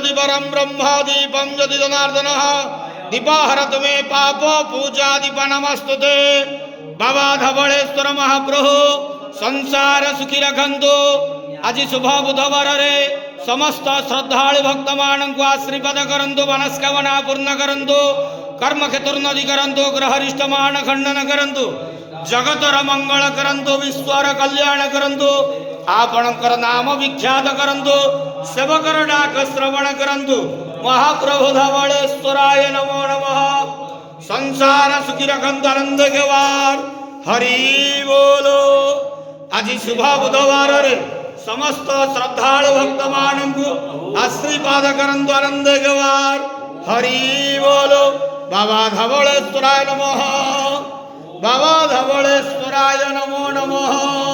ज्योति परम ब्रह्म दीपम ज्योति जनार्दन दीपाहरतु मे पाप पूजा दीप नमस्तुते बाबा धवलेश्वर महाप्रभु संसार सुखी रखंतु। आज शुभ बुधवार रे समस्त श्रद्धालु भक्त मान को आशीर्वाद करंतु, मनस्कामना पूर्ण करंतु, कर्म क्षेत्रोन्नति करंतु, ग्रहरिष्ट मान खंडन करंतु, जगतर मंगल करंतु, विश्वर कल्याण करंतु, आपणकर नाम विख्यात करंतु, सेवकर डाक श्रवण करंतु। महाप्रभु धवलेश्वराय नमो नमः। संसार सुखी रखंतु, आनंद के वार हरि बोलो। आज शुभ बुधवार रे समस्त श्रद्धालु भक्त मानू आशीर्वाद करंतु, आनंद के वार हरि बोलो। बाबा धवलेश्वराय नमः, बाबा धवलेश्वराय नमो नमः।